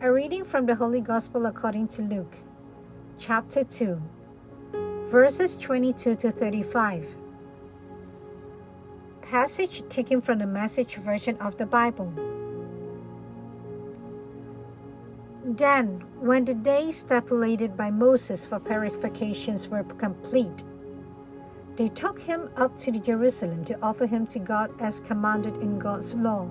A reading from the Holy Gospel according to Luke, chapter 2, verses 22 to 35. Passage taken from the Message version of the Bible. Then, when the days stipulated by Moses for purifications were complete, they took him up to Jerusalem to offer him to God as commanded in God's law.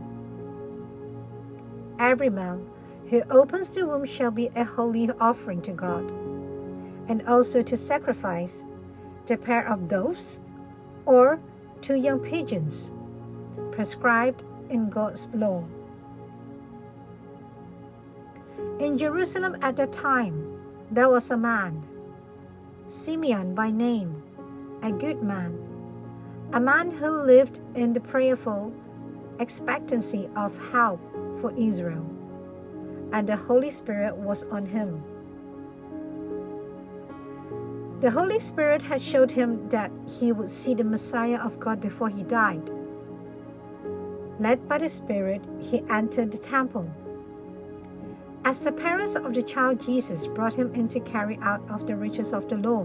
Every man who opens the womb shall be a holy offering to God, and also to sacrifice the pair of doves or 2 young pigeons, prescribed in God's law. In Jerusalem at that time, there was a man, Simeon by name, a good man, a man who lived in the prayerful expectancy of help for Israel, and the Holy Spirit was on him. The Holy Spirit had showed him that he would see the Messiah of God before he died. Led by the Spirit, he entered the temple. As the parents of the child Jesus brought him in to carry out of the riches of the law,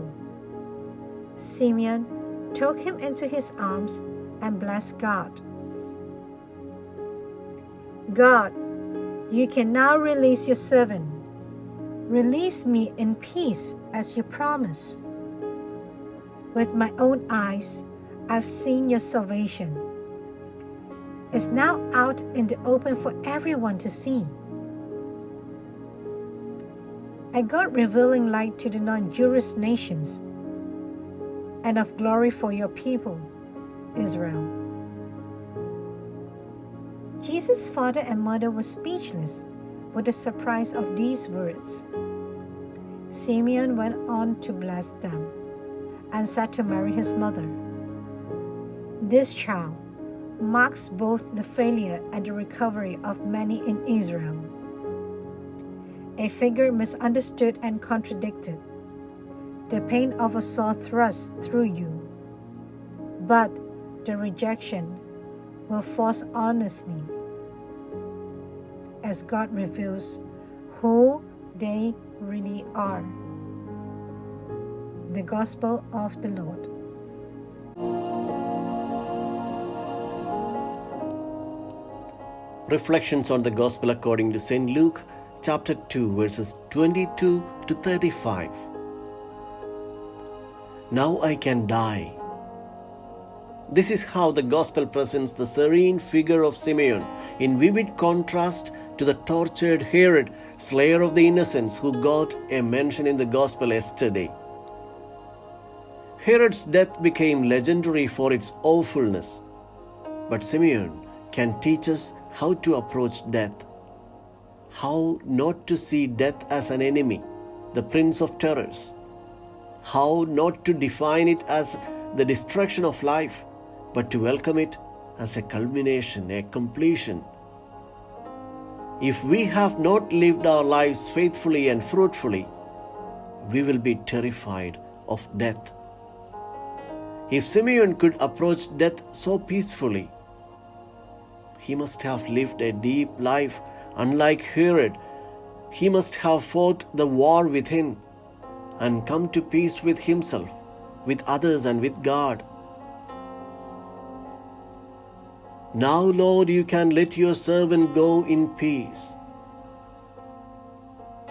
Simeon took him into his arms and blessed God. God, you can now release your servant. Release me in peace as you promised. With my own eyes, I've seen your salvation. It's now out in the open for everyone to see. A God revealing light to the non-Jewish nations, and of glory for your people, Israel. Jesus' father and mother were speechless with the surprise of these words. Simeon went on to bless them and said to Mary his mother, "This child marks both the failure and the recovery of many in Israel. A figure misunderstood and contradicted, the pain of a sword thrust through you, but the rejection will force honesty as God reveals who they really are." The Gospel of the Lord. Reflections on the Gospel according to St. Luke, chapter 2, verses 22 to 35. Now I can die. This is how the Gospel presents the serene figure of Simeon, in vivid contrast to the tortured Herod, slayer of the innocents, who got a mention in the Gospel yesterday. Herod's death became legendary for its awfulness, but Simeon can teach us how to approach death, how not to see death as an enemy, the prince of terrors, how not to define it as the destruction of life, but to welcome it as a culmination, a completion. If we have not lived our lives faithfully and fruitfully, we will be terrified of death. If Simeon could approach death so peacefully, he must have lived a deep life. Unlike Herod, he must have fought the war within and come to peace with himself, with others, and with God. Now, Lord, you can let your servant go in peace.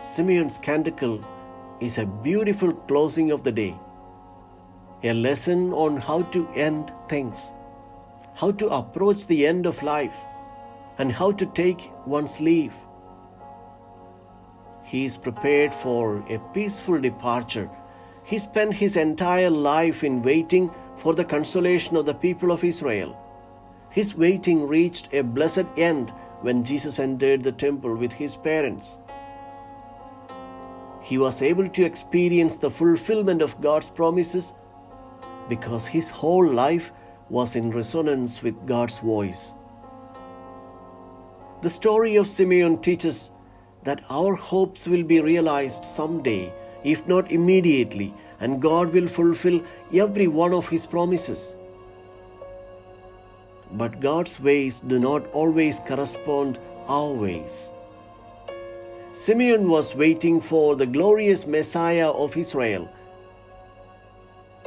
Simeon's canticle is a beautiful closing of the day, a lesson on how to end things, how to approach the end of life, and how to take one's leave. He is prepared for a peaceful departure. He spent his entire life in waiting for the consolation of the people of Israel. His waiting reached a blessed end when Jesus entered the temple with his parents. He was able to experience the fulfilment of God's promises because his whole life was in resonance with God's voice. The story of Simeon teaches that our hopes will be realized someday, if not immediately, and God will fulfill every one of his promises. But God's ways do not always correspond our ways. Simeon was waiting for the glorious Messiah of Israel.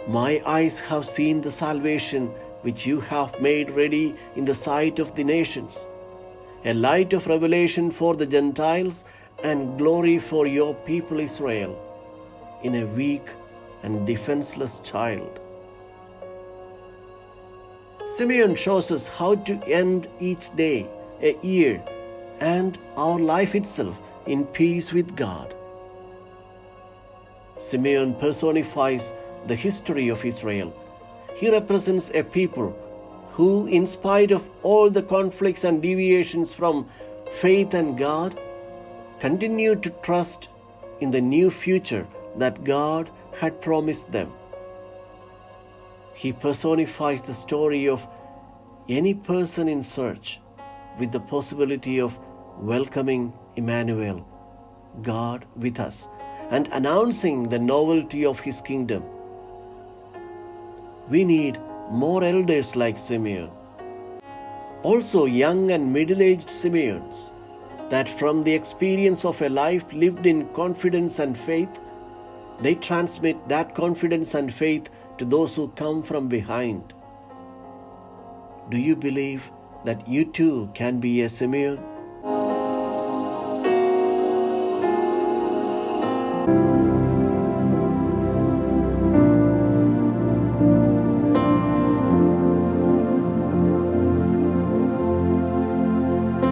My eyes have seen the salvation which you have made ready in the sight of the nations, a light of revelation for the Gentiles and glory for your people Israel, in a weak and defenseless child. Simeon shows us how to end each day, a year, and our life itself in peace with God. Simeon personifies the history of Israel. He represents a people who, in spite of all the conflicts and deviations from faith and God, continue to trust in the new future that God had promised them. He personifies the story of any person in search, with the possibility of welcoming Emmanuel, God with us, and announcing the novelty of His kingdom. We need more elders like Simeon, also young and middle-aged Simeons, that from the experience of a life lived in confidence and faith, they transmit that confidence and faith to those who come from behind. Do you believe that you too can be a Simeon?